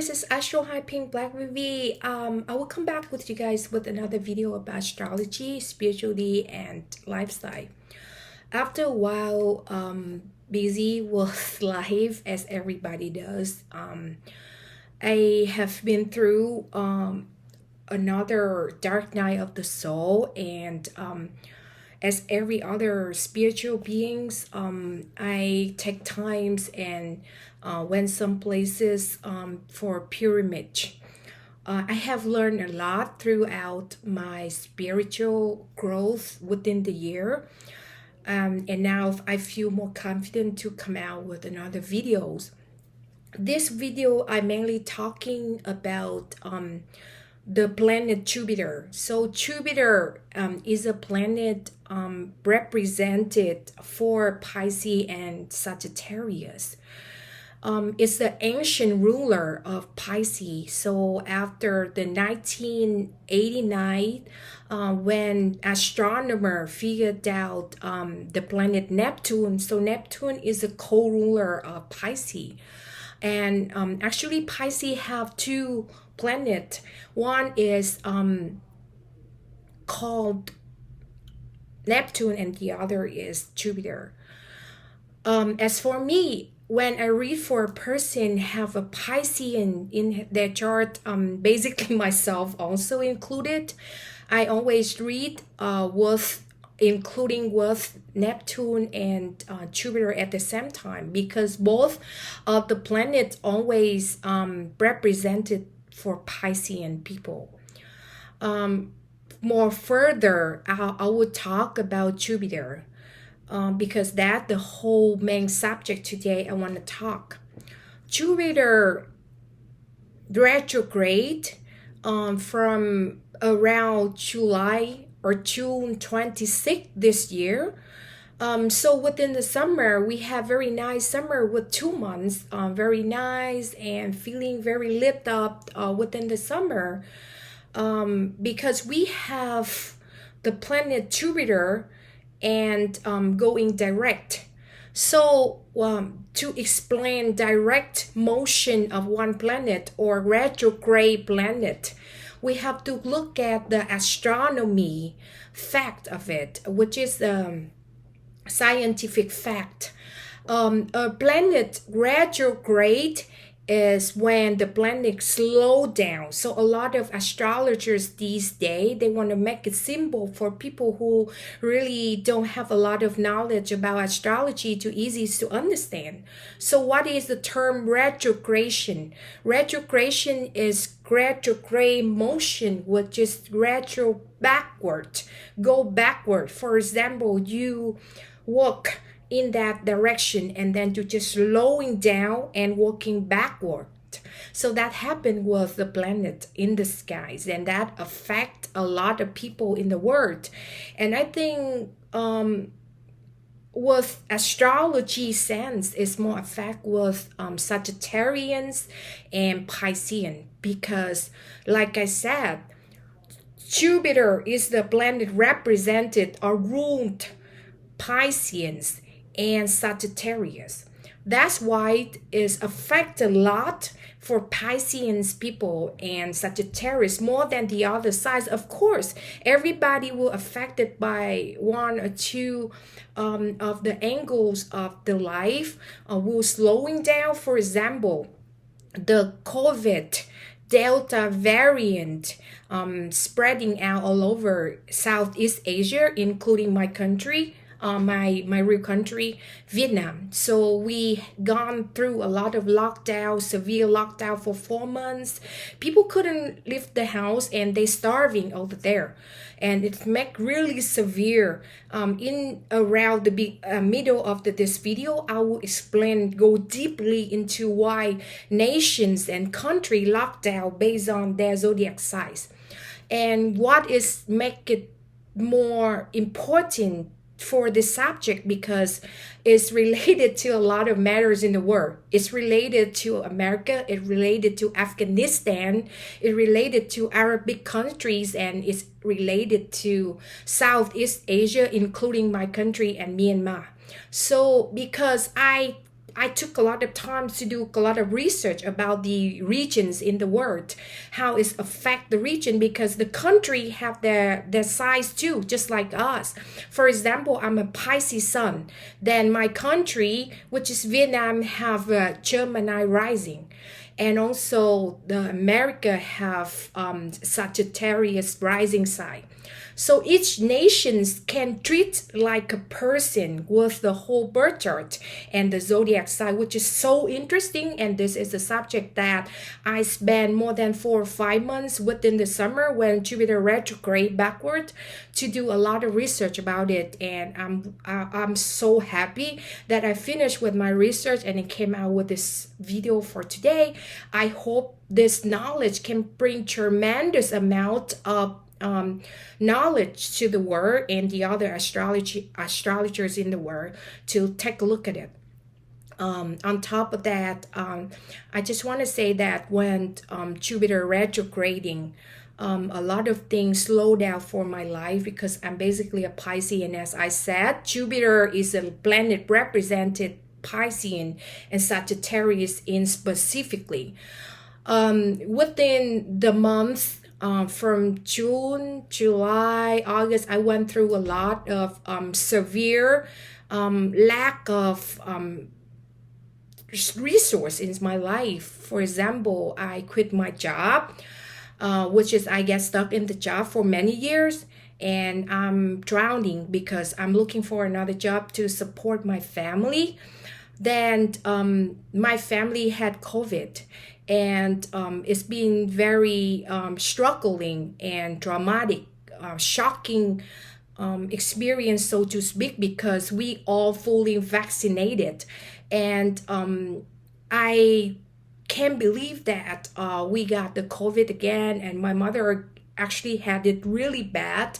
this is Astrohype Pinkblackvivi. I will come back with you guys with another video about astrology, spirituality, and lifestyle. After a while, busy with life as everybody does. I have been through another dark night of the soul, and as every other spiritual beings, I take times and went some places for pilgrimage. I have learned a lot throughout my spiritual growth within the year. And now I feel more confident to come out with another videos. This video, I'm mainly talking about the planet Jupiter. So Jupiter is a planet represented for Pisces and Sagittarius. It's the ancient ruler of Pisces. So after the 1989, when astronomer figured out the planet Neptune, so Neptune is a co-ruler of Pisces. And actually Pisces have two planets. One is called Neptune and the other is Jupiter. As for me, when I read for a person have a Pisces in their chart, basically myself also included, I always read including with Neptune and Jupiter at the same time, because both of the planets always represented for Piscean people. More further, I would talk about Jupiter. Because that's the whole main subject today I want to talk. Jupiter retrograde from around July or June 26th this year. So within the summer, we have very nice summer with 2 months, very nice and feeling very lit up within the summer, because we have the planet Jupiter and going direct. So to explain direct motion of one planet or retrograde planet, we have to look at the astronomy fact of it, which is scientific fact. A planet retrograde is when the planet slow down. So a lot of astrologers these days, they want to make it simple for people who really don't have a lot of knowledge about astrology, too easy to understand. So what is the term retrogradation? Retrogradation is retrograde motion, which is retro backward, go backward. For example, you walk in that direction and then you're just slowing down and walking backward. So that happened with the planet in the skies, and that affect a lot of people in the world. And I think with astrology sense is more affect with Sagittarians and Piscean, because like I said, Jupiter is the planet represented or ruled Pisceans and Sagittarius. That's why it is affect a lot for Pisceans people and Sagittarius more than the other sides. Of course, everybody will affected by one or two of the angles of the life will slowing down. For example, the COVID Delta variant spreading out all over Southeast Asia, including my country, my real country, Vietnam. So we gone through a lot of lockdown, severe lockdown for 4 months. People couldn't leave the house and they starving over there. And it make really severe. In around the middle of this video, I will explain, go deeply into why nations and country lockdown based on their zodiac size. And what is make it more important for this subject, because it's related to a lot of matters in the world. It's related to America, it related to Afghanistan, it related to Arabic countries, and it's related to Southeast Asia, including my country and Myanmar. So because I I took a lot of time to do a lot of research about the regions in the world, how it affect the region, because the country have their size too, just like us. For example, I'm a Pisces sun. Then my country, which is Vietnam, have a Gemini rising. And also the America have Sagittarius rising sign. So each nation can treat like a person with the whole birth chart and the zodiac sign, which is so interesting. And this is a subject that I spent more than 4 or 5 months within the summer when Jupiter retrograde backward to do a lot of research about it. And I'm so happy that I finished with my research and it came out with this video for today. I hope this knowledge can bring tremendous amount of knowledge to the world and the other astrologers in the world to take a look at it. On top of that, I just want to say that when Jupiter retrograding, a lot of things slow down for my life because I'm basically a Piscean. And as I said, Jupiter is a planet represented Piscean and Sagittarius in specifically. Within the month from June, July, August, I went through a lot of severe lack of resource in my life. For example, I quit my job, which is I get stuck in the job for many years, and I'm drowning because I'm looking for another job to support my family. Then my family had COVID, and it's been very struggling and dramatic, shocking experience, so to speak, because we all fully vaccinated. And I can't believe that we got the COVID again, and my mother actually had it really bad.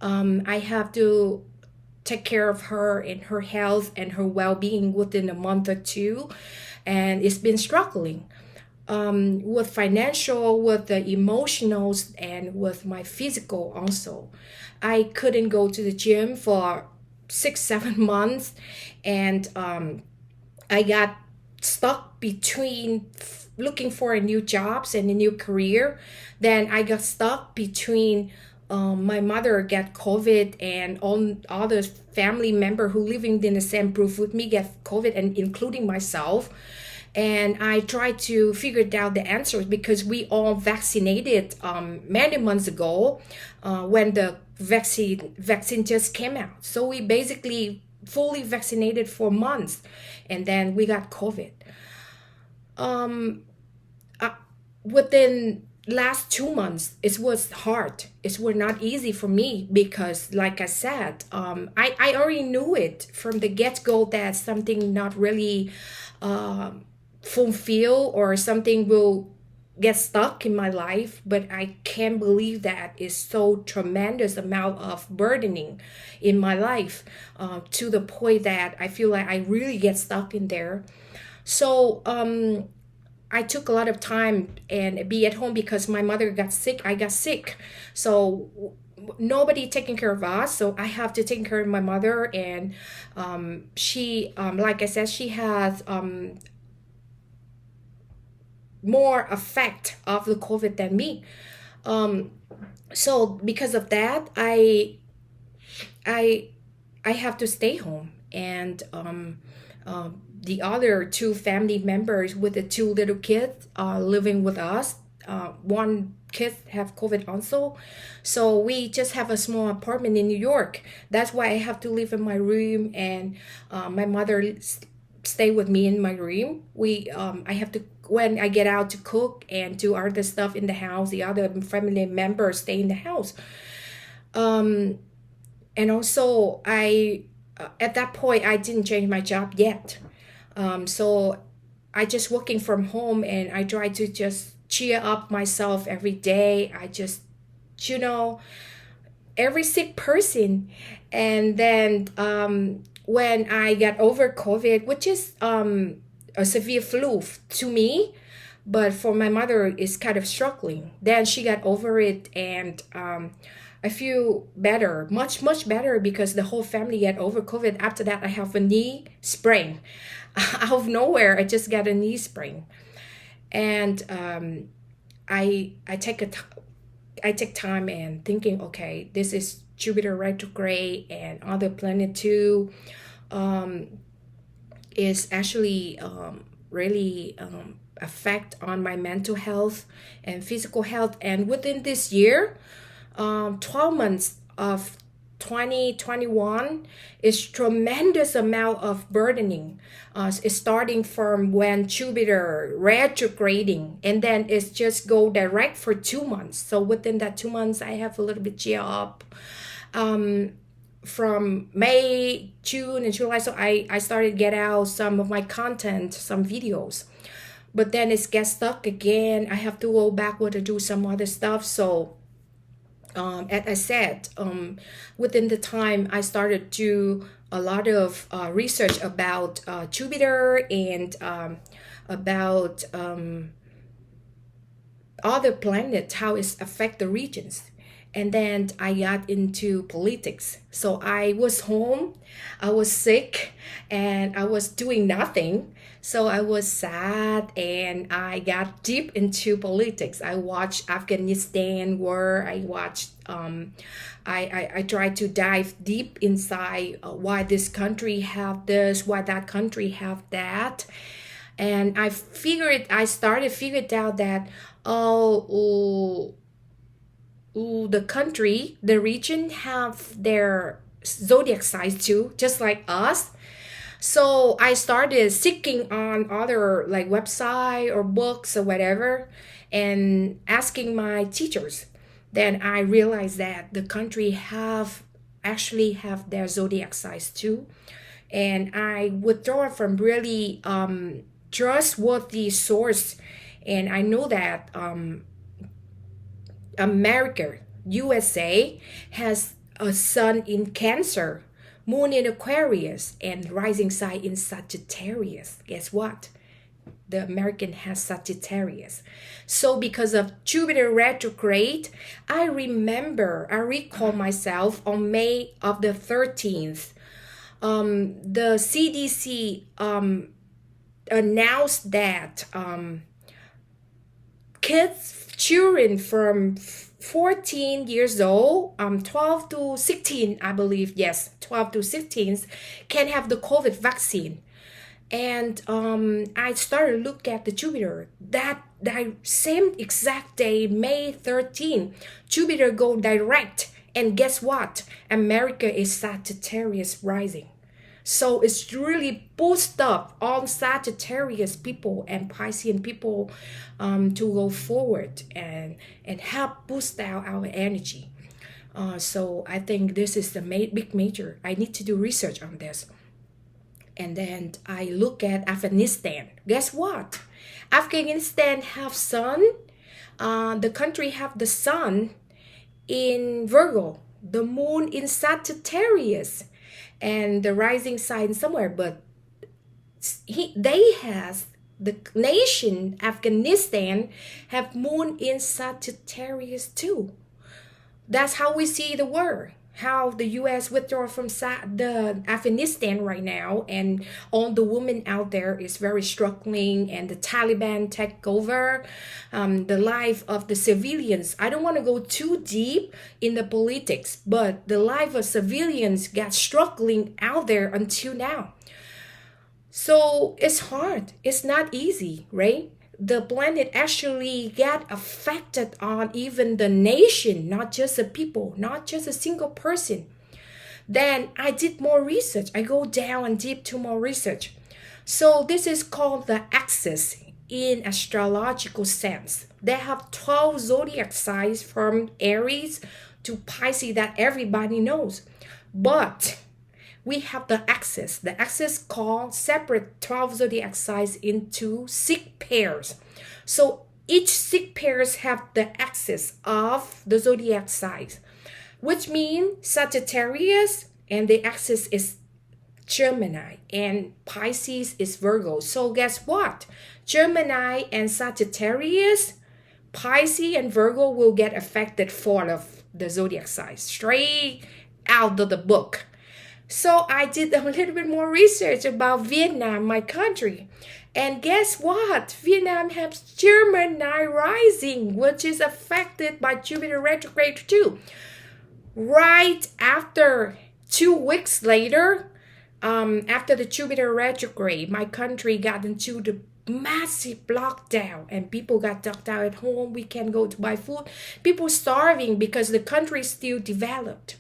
I have to take care of her and her health and her well-being within a month or two, and it's been struggling with financial, with the emotionals, and with my physical also. I couldn't go to the gym for 6-7 months, and I got stuck between looking for a new jobs and a new career. Then I got stuck between my mother got COVID and all other family member who living in the same roof with me get COVID, and including myself. And I tried to figure out the answers because we all vaccinated many months ago when the vaccine just came out. So we basically fully vaccinated for months, and then we got COVID. Within last 2 months, it was hard. It was not easy for me because, like I said, I already knew it from the get-go that something not really fulfill or something will get stuck in my life. But I can't believe that is so tremendous amount of burdening in my life, to the point that I feel like I really get stuck in there. So I took a lot of time and be at home because my mother got sick. I got sick, so nobody taking care of us, so I have to take care of my mother. And she like I said, she has more effect of the COVID than me. So because of that, I have to stay home. And the other 2 family members with the 2 little kids are living with us. One kid have COVID also. So we just have a small apartment in New York. That's why I have to live in my room, and my mother stay with me in my room. I have to, when I get out to cook and do other stuff in the house, the other family members stay in the house. And also I at that point I didn't change my job yet. So I just working from home, and I try to just cheer up myself every day. I just, every sick person. And then when I got over COVID, which is a severe flu to me, but for my mother is kind of struggling. Then she got over it, and I feel better, much better, because the whole family get over COVID. After that, I have a knee sprain. Out of nowhere, I just got a knee sprain. And I take time and thinking, okay, this is Jupiter retrograde and other planet too, is actually really affect on my mental health and physical health. And within this year, 12 months of 2021 is tremendous amount of burdening. It's starting from when Jupiter retrograding, and then it's just go direct for 2 months. So within that 2 months, I have a little bit cheer up. From May, June, and July, so I started get out some of my content, some videos. But then it gets stuck again. I have to go backward to do some other stuff. So as I said, within the time I started to a lot of research about Jupiter and about other planets, how it affect the regions. And then I got into politics. So I was home, I was sick, and I was doing nothing. So I was sad, and I got deep into politics. I watched Afghanistan war. I watched, I tried to dive deep inside why this country have this, why that country have that. And I started figured out that, the country, the region have their zodiac signs too, just like us. So I started seeking on other like website or books or whatever, and asking my teachers. Then I realized that the country actually have their zodiac signs too. And I withdraw from really trustworthy source. And I know that America, USA, has a sun in Cancer, moon in Aquarius, and rising sign in Sagittarius. Guess what? The American has Sagittarius. So because of Jupiter retrograde, I recall myself on May of the 13th, the CDC announced that children from 14 years old, 12 to 16, I believe, yes, 12 to 16, can have the COVID vaccine. And I started to look at the Jupiter. That same exact day, May 13, Jupiter go direct. And guess what? America is Sagittarius rising. So it's really boost up all Sagittarius people and Piscean people to go forward and help boost out our energy. So I think this is the big major. I need to do research on this. And then I look at Afghanistan. Guess what? Afghanistan have sun. The country have the sun in Virgo, the moon in Sagittarius, and the rising sign somewhere. But the nation Afghanistan have moon in Sagittarius too. That's how we see the world. How the U.S. withdraw from the Afghanistan right now, and all the women out there is very struggling, and the Taliban take over the life of the civilians. I don't want to go too deep in the politics, but the life of civilians got struggling out there until now. So it's hard. It's not easy, right? The planet actually got affected on even the nation, not just the people, not just a single person. Then I did more research. I go down and deep to more research. So this is called the axis in astrological sense. They have 12 zodiac signs from Aries to Pisces that everybody knows. But we have the axis. The axis called separate 12 zodiac signs into 6 pairs. So each 6 pairs have the axis of the zodiac signs, which means Sagittarius, and the axis is Gemini, and Pisces is Virgo. So guess what? Gemini and Sagittarius, Pisces and Virgo will get affected for the zodiac sign, straight out of the book. So I did a little bit more research about Vietnam, my country. And guess what? Vietnam has Gemini rising, which is affected by Jupiter retrograde too. Right after 2 weeks later, after the Jupiter retrograde, my country got into the massive lockdown and people got locked out at home. We can't go to buy food. People starving because the country is still developed.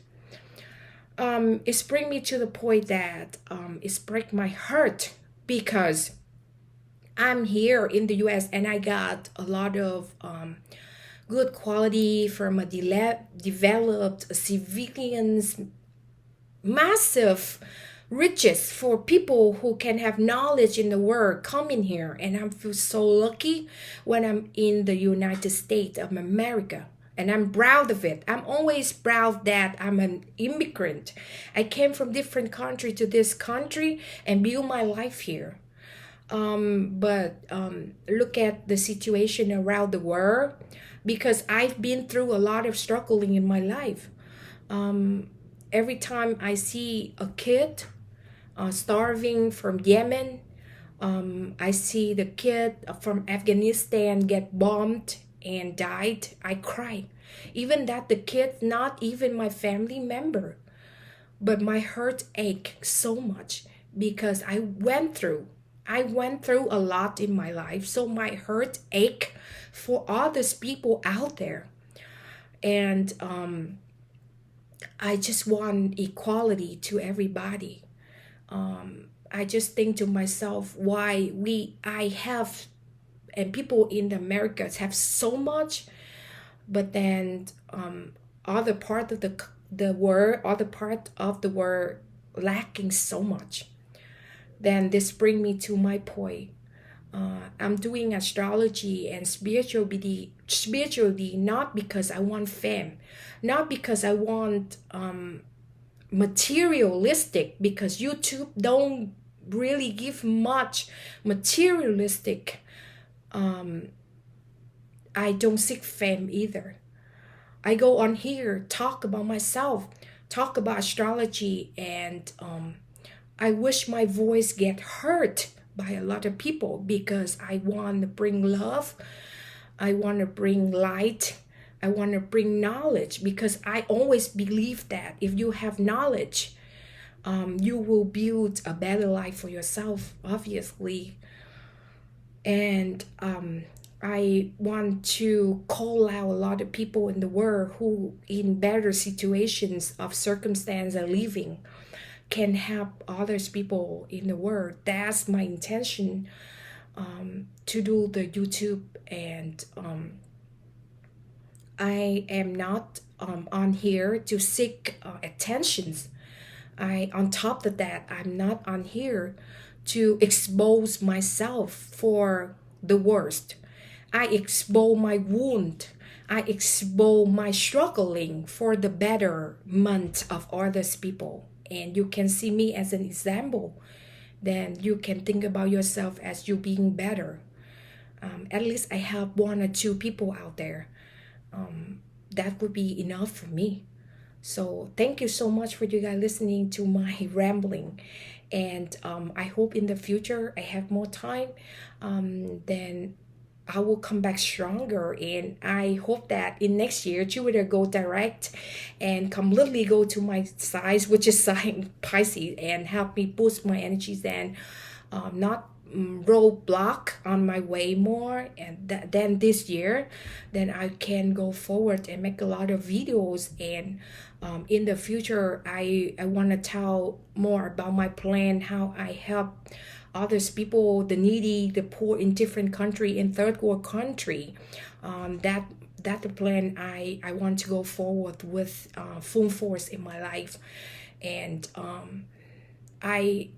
It's bring me to the point that it's break my heart because I'm here in the US and I got a lot of good quality from a developed civilians, massive riches for people who can have knowledge in the world coming here. And I feel so lucky when I'm in the United States of America. And I'm proud of it. I'm always proud that I'm an immigrant. I came from different country to this country and build my life here. But look at the situation around the world, because I've been through a lot of struggling in my life. Every time I see a kid starving from Yemen, I see the kid from Afghanistan get bombed and died, I cry. Even that the kid, not even my family member, but my heart ache so much because I went through a lot in my life. So my heart ache for all these people out there. And I just want equality to everybody. I just think to myself why I have, and people in the Americas have so much, but then other part of the world, lacking so much. Then this bring me to my point. I'm doing astrology and spirituality not because I want fame, not because I want materialistic, because YouTube don't really give much materialistic. I don't seek fame either. I go on here, talk about myself, talk about astrology, and I wish my voice get heard by a lot of people because I want to bring love. I want to bring light. I want to bring knowledge, because I always believe that if you have knowledge, you will build a better life for yourself, obviously. And I want to call out a lot of people in the world who in better situations of circumstance are living can help others people in the world. That's my intention to do the YouTube. And I am not on here to seek attentions. On top of that, I'm not on here to expose myself for the worst. I expose my wound. I expose my struggling for the betterment of others people. And you can see me as an example. Then you can think about yourself as you being better. At least I help 1 or 2 people out there. That would be enough for me. So thank you so much for you guys listening to my rambling. And I hope in the future I have more time. Then I will come back stronger, and I hope that in next year Jupiter go direct and completely go to my size, which is sign Pisces, and help me boost my energies and not roadblock on my way more. And then this year, then I can go forward and make a lot of videos. And in the future, I want to tell more about my plan, how I help others people, the needy, the poor in different country, in third world country. That the plan I want to go forward with full force in my life. And I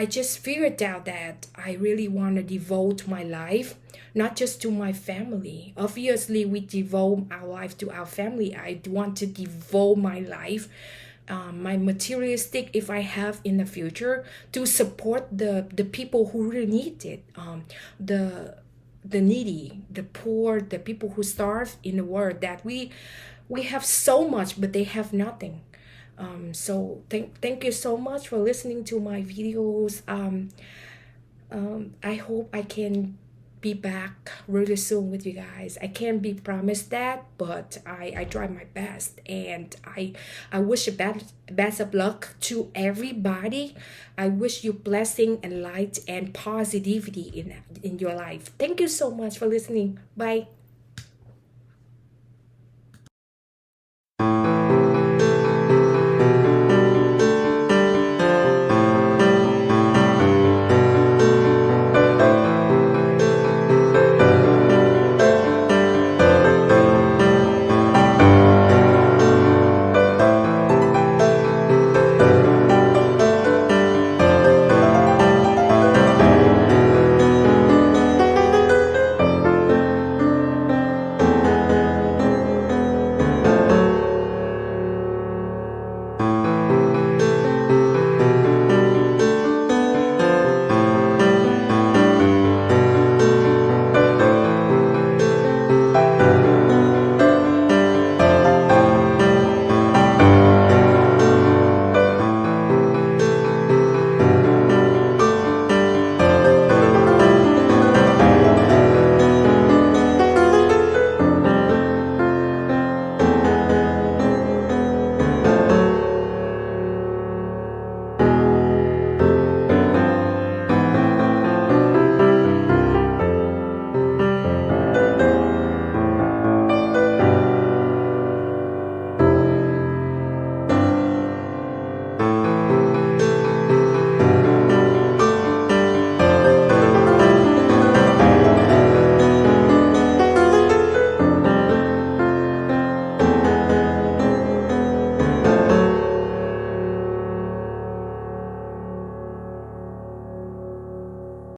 just figured out that I really want to devote my life not just to my family. Obviously we devote our life to our family. I want to devote my life, my materialistic, if I have in the future, to support the people who really need it, the needy, the poor, the people who starve in the world. That we We have so much, but they have nothing. So thank you so much for listening to my videos. I hope I can be back really soon with you guys. I can't be promised that, but I try my best, and I wish you best of luck to everybody. I wish you blessing and light and positivity in your life. Thank you so much for listening. Bye.